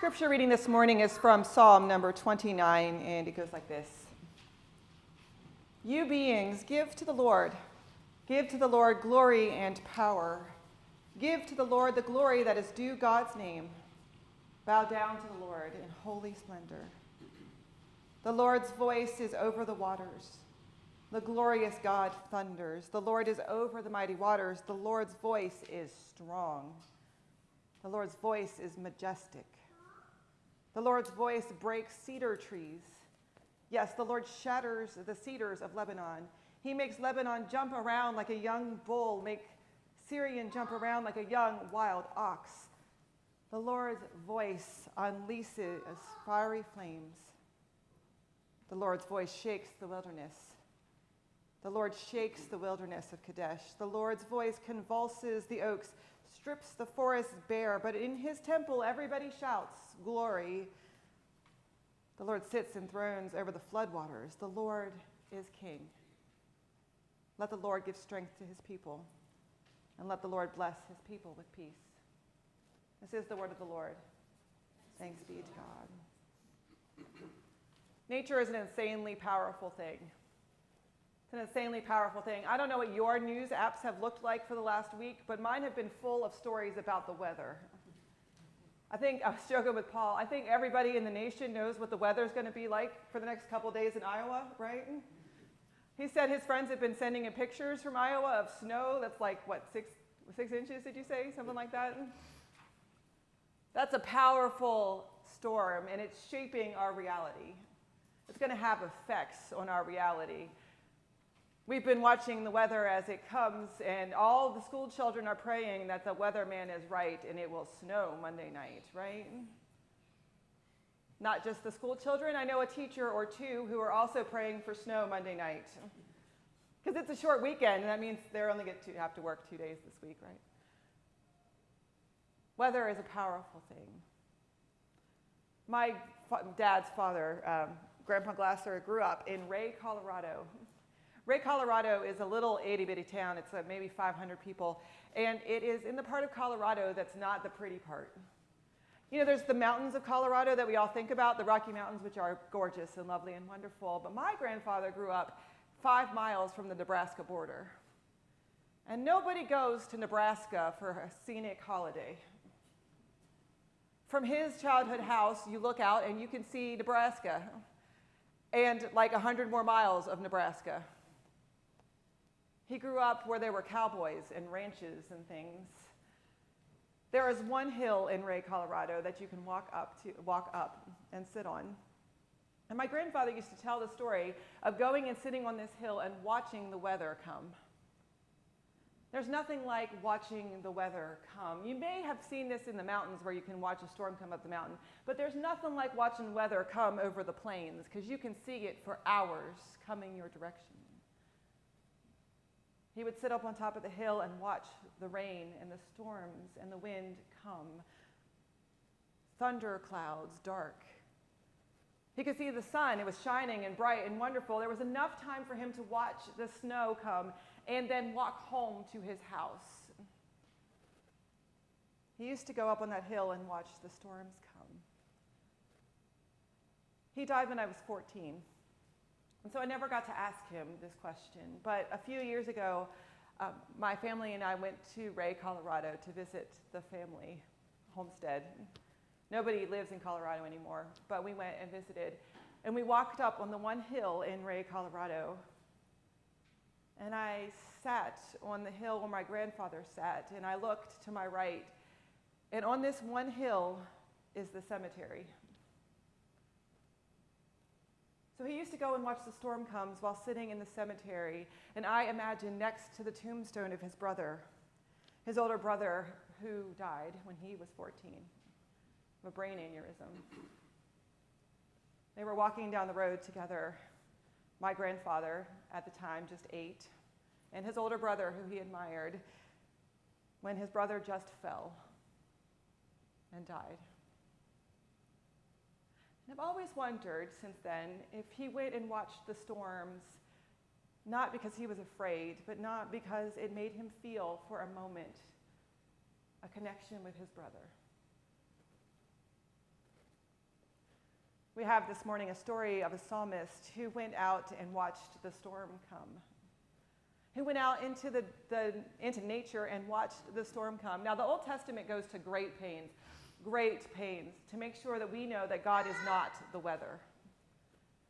Scripture reading this morning is from Psalm number 29, and it goes like this. You beings, give to the Lord glory and power. Give to the Lord the glory that is due God's name. Bow down to the Lord in holy splendor. The Lord's voice is over the waters. The glorious God thunders. The Lord is over the mighty waters. The Lord's voice is strong. The Lord's voice is majestic. The Lord's voice breaks cedar trees. Yes, the Lord shatters the cedars of Lebanon. He makes Lebanon jump around like a young bull, make Syrian jump around like a young wild ox. The Lord's voice unleashes fiery flames. The Lord's voice shakes the wilderness. The Lord shakes the wilderness of Kadesh. The Lord's voice convulses the oaks, strips the forest bare, but in his temple everybody shouts, glory. The Lord sits enthroned over the floodwaters. The Lord is king. Let the Lord give strength to his people, and let the Lord bless his people with peace. This is the word of the Lord. Thanks be to God. Nature is an insanely powerful thing. It's an insanely powerful thing. I don't know what your news apps have looked like for the last week, but mine have been full of stories about the weather. I was joking with Paul, I think everybody in the nation knows what the weather's going to be like for the next couple days in Iowa, right? He said his friends have been sending him pictures from Iowa of snow that's like, what, six inches, did you say? Something like that? That's a powerful storm, and it's shaping our reality. It's going to have effects on our reality. We've been watching the weather as it comes, and all the school children are praying that the weatherman is right and it will snow Monday night, right? Not just the school children. I know a teacher or two who are also praying for snow Monday night. Because it's a short weekend, and that means they're only have to work 2 days this week, right? Weather is a powerful thing. My dad's father, Grandpa Glasser, grew up in Ray, Colorado. Ray, Colorado is a little itty-bitty town. It's maybe 500 people, and it is in the part of Colorado that's not the pretty part. You know, there's the mountains of Colorado that we all think about, the Rocky Mountains, which are gorgeous and lovely and wonderful, but my grandfather grew up 5 miles from the Nebraska border, and nobody goes to Nebraska for a scenic holiday. From his childhood house, you look out and you can see Nebraska, and like 100 more miles of Nebraska. He grew up where there were cowboys and ranches and things. There is one hill in Ray, Colorado that you can walk up and sit on. And my grandfather used to tell the story of going and sitting on this hill and watching the weather come. There's nothing like watching the weather come. You may have seen this in the mountains where you can watch a storm come up the mountain, but there's nothing like watching weather come over the plains because you can see it for hours coming your direction. He would sit up on top of the hill and watch the rain and the storms and the wind come. Thunder clouds, dark. He could see the sun. It was shining and bright and wonderful. There was enough time for him to watch the snow come and then walk home to his house. He used to go up on that hill and watch the storms come. He died when I was 14. And so I never got to ask him this question. But a few years ago, my family and I went to Ray, Colorado to visit the family homestead. Nobody lives in Colorado anymore, but we went and visited. And we walked up on the one hill in Ray, Colorado. And I sat on the hill where my grandfather sat, and I looked to my right. And on this one hill is the cemetery. So he used to go and watch the storm comes while sitting in the cemetery, and I imagine next to the tombstone of his brother, his older brother who died when he was 14 of a brain aneurysm. They were walking down the road together, my grandfather at the time, just 8, and his older brother who he admired, when his brother just fell and died. And I've always wondered since then if he went and watched the storms, not because he was afraid, but not because it made him feel for a moment a connection with his brother. We have this morning a story of a psalmist who went out and watched the storm come. Who went out into nature and watched the storm come. Now, the Old Testament goes to great pains to make sure that we know that God is not the weather.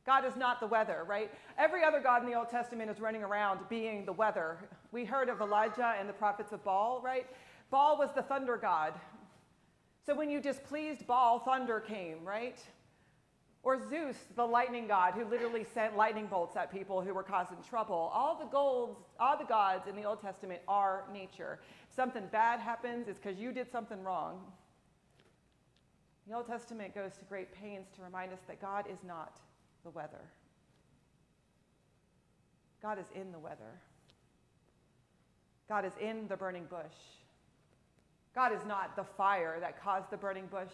God is not the weather, right? Every other god in the Old Testament is running around being the weather. We heard of Elijah and the prophets of Baal, right? Baal was the thunder god. So when you displeased Baal, thunder came, right? Or Zeus, the lightning god, who literally sent lightning bolts at people who were causing trouble. All the gods in the Old Testament are nature. If something bad happens, it's because you did something wrong. The Old Testament goes to great pains to remind us that God is not the weather. God is in the weather. God is in the burning bush. God is not the fire that caused the burning bush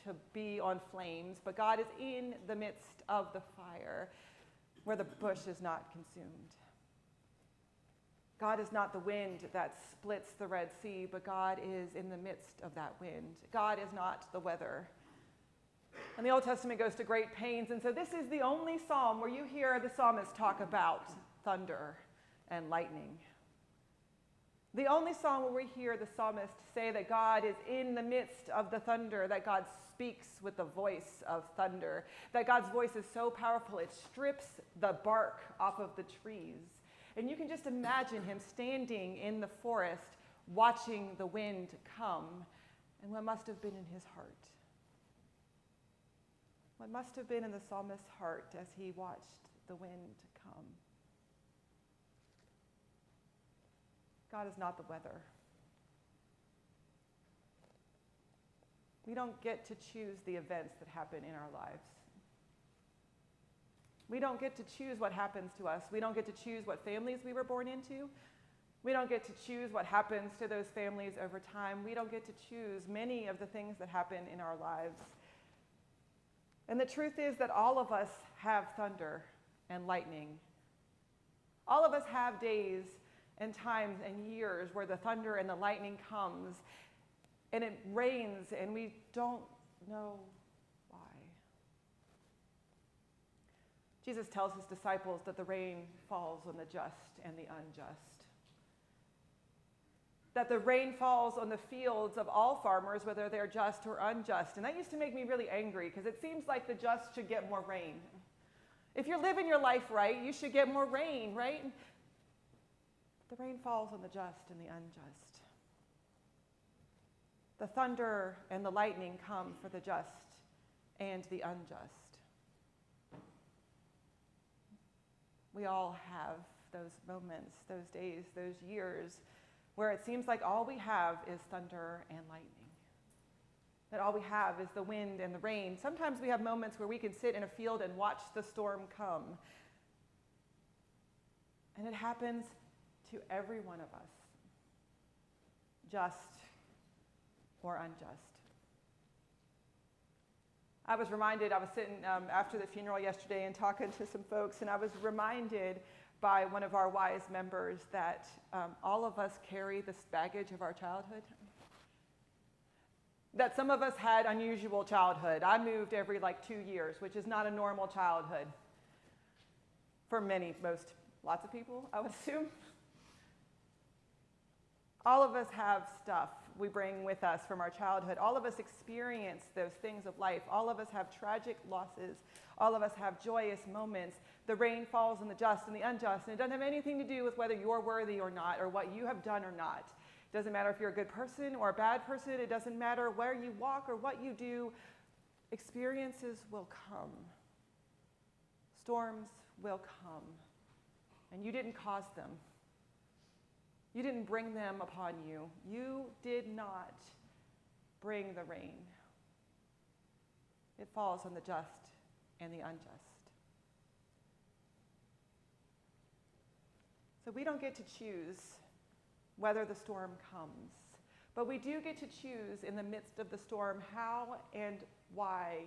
to be on flames, but God is in the midst of the fire where the bush is not consumed. God is not the wind that splits the Red Sea, but God is in the midst of that wind. God is not the weather. And the Old Testament goes to great pains, and so this is the only psalm where you hear the psalmist talk about thunder and lightning. The only psalm where we hear the psalmist say that God is in the midst of the thunder, that God speaks with the voice of thunder, that God's voice is so powerful it strips the bark off of the trees. And you can just imagine him standing in the forest watching the wind come, and what must have been in his heart. What must have been in the psalmist's heart as he watched the wind come. God is not the weather. We don't get to choose the events that happen in our lives. We don't get to choose what happens to us. We don't get to choose what families we were born into. We don't get to choose what happens to those families over time. We don't get to choose many of the things that happen in our lives. And the truth is that all of us have thunder and lightning. All of us have days and times and years where the thunder and the lightning comes and it rains and we don't know why. Jesus tells his disciples that the rain falls on the just and the unjust. That the rain falls on the fields of all farmers, whether they're just or unjust. And that used to make me really angry because it seems like the just should get more rain. If you're living your life right, you should get more rain, right? The rain falls on the just and the unjust. The thunder and the lightning come for the just and the unjust. We all have those moments, those days, those years where it seems like all we have is thunder and lightning. That all we have is the wind and the rain. Sometimes we have moments where we can sit in a field and watch the storm come. And it happens to every one of us, just or unjust. I was sitting after the funeral yesterday and talking to some folks, and I was reminded by one of our wise members that all of us carry this baggage of our childhood. That some of us had unusual childhood. I moved every 2 years, which is not a normal childhood for lots of people, I would assume. All of us have stuff we bring with us from our childhood. All of us experience those things of life. All of us have tragic losses. All of us have joyous moments. The rain falls on the just and the unjust, and it doesn't have anything to do with whether you're worthy or not, or what you have done or not. It doesn't matter if you're a good person or a bad person. It doesn't matter where you walk or what you do. Experiences will come. Storms will come. And you didn't cause them. You didn't bring them upon you. You did not bring the rain. It falls on the just and the unjust. So we don't get to choose whether the storm comes, but we do get to choose in the midst of the storm how and why.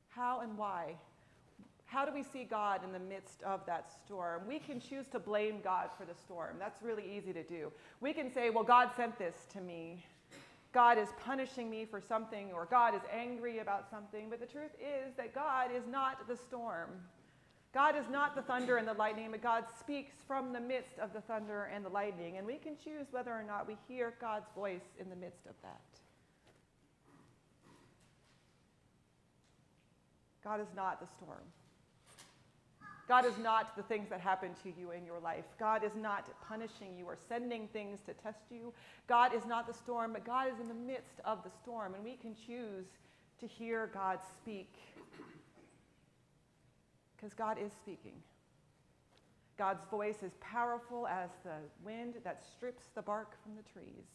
How and why. How do we see God in the midst of that storm? We can choose to blame God for the storm. That's really easy to do. We can say, well, God sent this to me. God is punishing me for something, or God is angry about something. But the truth is that God is not the storm. God is not the thunder and the lightning, but God speaks from the midst of the thunder and the lightning. And we can choose whether or not we hear God's voice in the midst of that. God is not the storm. God is not the things that happen to you in your life. God is not punishing you or sending things to test you. God is not the storm, but God is in the midst of the storm. And we can choose to hear God speak. Because God is speaking. God's voice is powerful as the wind that strips the bark from the trees.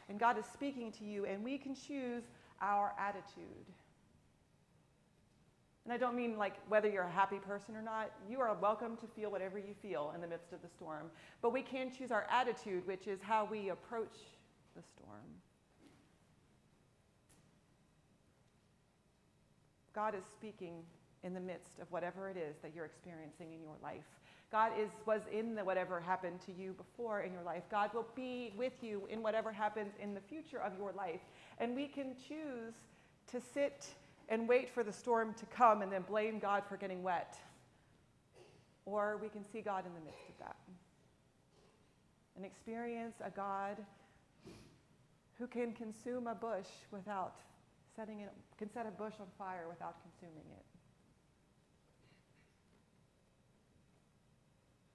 And God is speaking to you, and we can choose our attitude. And I don't mean like whether you're a happy person or not. You are welcome to feel whatever you feel in the midst of the storm. But we can choose our attitude, which is how we approach the storm. God is speaking in the midst of whatever it is that you're experiencing in your life. God was in the whatever happened to you before in your life. God will be with you in whatever happens in the future of your life. And we can choose to sit and wait for the storm to come and then blame God for getting wet. Or we can see God in the midst of that and experience a God who can consume a bush without can set a bush on fire without consuming it.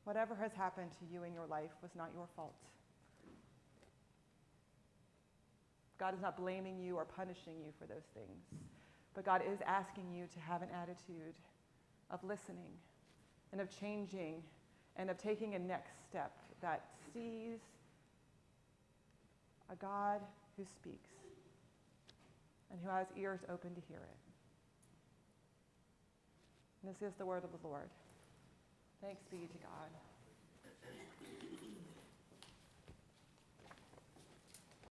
Whatever has happened to you in your life was not your fault. God is not blaming you or punishing you for those things. But God is asking you to have an attitude of listening and of changing and of taking a next step that sees a God who speaks and who has ears open to hear it. And this is the word of the Lord. Thanks be to God.